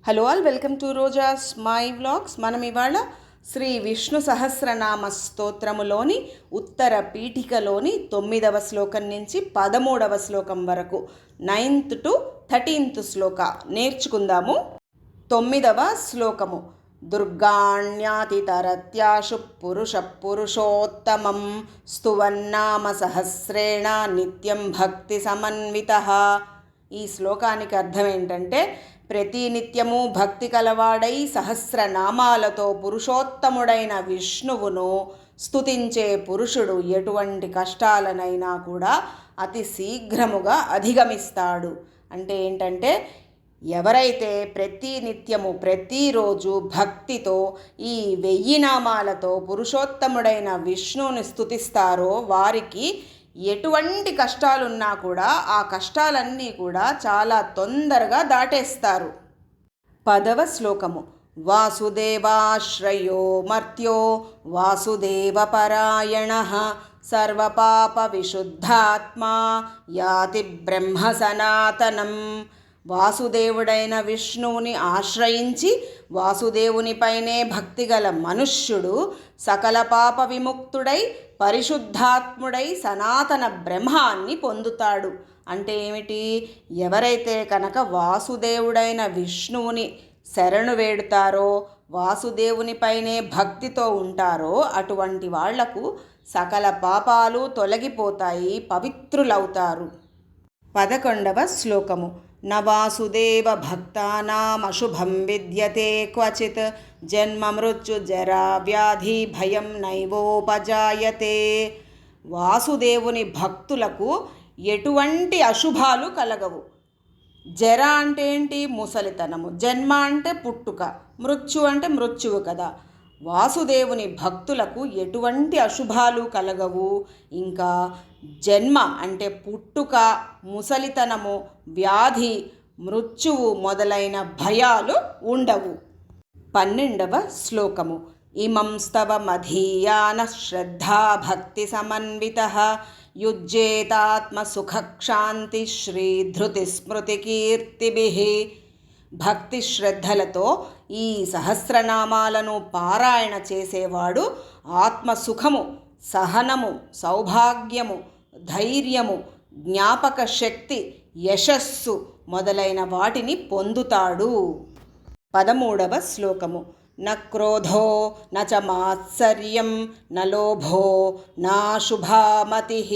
Hello all, welcome to Roja's my vlogs. మనం ఇవాళ శ్రీ విష్ణు సహస్రనామ స్తోత్రములోని ఉత్తర పీఠికలోని 9వ శ్లోకం నుంచి 13వ శ్లోకం వరకు 9th to 13th శ్లోక నేర్చుకుందాము. 9వ శ్లోకము. దుర్గాణ్యాతితరత్యాశు పురుషోత్తమం స్తువన్నామ సహస్రేణ నిత్యం భక్తి సమన్వితః. ఈ శ్లోకానికి అర్థం ఏంటంటే, ప్రతినిత్యము భక్తి కలవాడై సహస్రనామాలతో పురుషోత్తముడైన విష్ణువును స్తుతించే పురుషుడు ఎటువంటి కష్టాలనైనా కూడా అతి శీఘ్రముగా అధిగమిస్తాడు. అంటే ఏంటంటే, ఎవరైతే ప్రతినిత్యము ప్రతిరోజు భక్తితో ఈ 1000 నామాలతో పురుషోత్తముడైన విష్ణువుని స్తుతిస్తారో వారికి ఎటువంటి కష్టాలున్నా కూడా ఆ కష్టాలన్నీ కూడా చాలా తొందరగా దాటేస్తారు. 10వ శ్లోకము. వాసుదేవాశ్రయో మర్త్యో వాసుదేవపరాయణః సర్వపాప విశుద్ధాత్మా యాతి బ్రహ్మ సనాతనం. వాసుదేవుడైన విష్ణువుని ఆశ్రయించి వాసుదేవునిపైనే భక్తిగల మనుష్యుడు సకల పాప విముక్తుడై పరిశుద్ధాత్ముడై సనాతన బ్రహ్మాన్ని పొందుతాడు. అంటే ఏమిటి? ఎవరైతే కనుక వాసుదేవుడైన విష్ణువుని శరణు వేడుతారో, వాసుదేవునిపైనే భక్తితో ఉంటారో అటువంటి వాళ్లకు సకల పాపాలు తొలగిపోతాయి, పవిత్రులవుతారు. 11వ శ్లోకము. న వాసుదేవ భక్తానామశుభం విద్యతే క్వచిత్ జన్మ మృత్యు జరా వ్యాధి భయం నైవోపజాయతే. వాసుదేవుని భక్తులకు ఎటువంటి అశుభాలు కలగవు. జర అంటే ఏంటి? ముసలితనము. జన్మ అంటే పుట్టుక. మృత్యు అంటే మృత్యువు కదా. వాసుదేవుని భక్తులకు ఎటువంటి అశుభాలు కలగవు. ఇంకా జన్మ అంటే పుట్టుక, ముసలితనము, వ్యాధి, మృత్యువు మొదలైన భయాలు ఉండవు. 12వ శ్లోకము. ఇమం స్తవ మధీయాన శ్రద్ధా భక్తి సమన్వితః యుజ్యేతాత్మ సుఖక్షాంతి శ్రీధృతి స్మృతి కీర్తిభిః. భక్తి శ్రద్ధలతో ఈ సహస్రనామాలను పారాయణ చేసేవాడు ఆత్మసుఖము, సహనము, సౌభాగ్యము, ధైర్యము, జ్ఞాపక శక్తి, యశస్సు మొదలైన వాటిని పొందుతాడు. 13వ శ్లోకము. న క్రోధో న చ మాత్సర్యం న లోభో నాశుభామతిః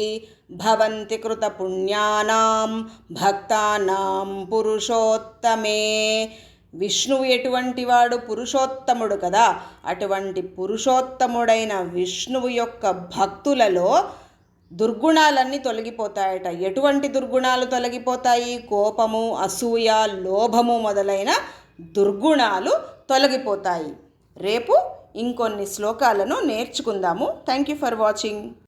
భవంతి కృత పుణ్యానాం భక్తానాం పురుషోత్తమే. విష్ణువు ఎటువంటి వాడు? పురుషోత్తముడు కదా. అటువంటి పురుషోత్తముడైన విష్ణువు యొక్క భక్తులలో దుర్గుణాలన్నీ తొలగిపోతాయట. ఎటువంటి దుర్గుణాలు తొలగిపోతాయి? కోపము, అసూయ, లోభము మొదలైన దుర్గుణాలు తొలగిపోతాయి. రేపు ఇంకొన్ని శ్లోకాలను నేర్చుకుందాము. Thank you for watching.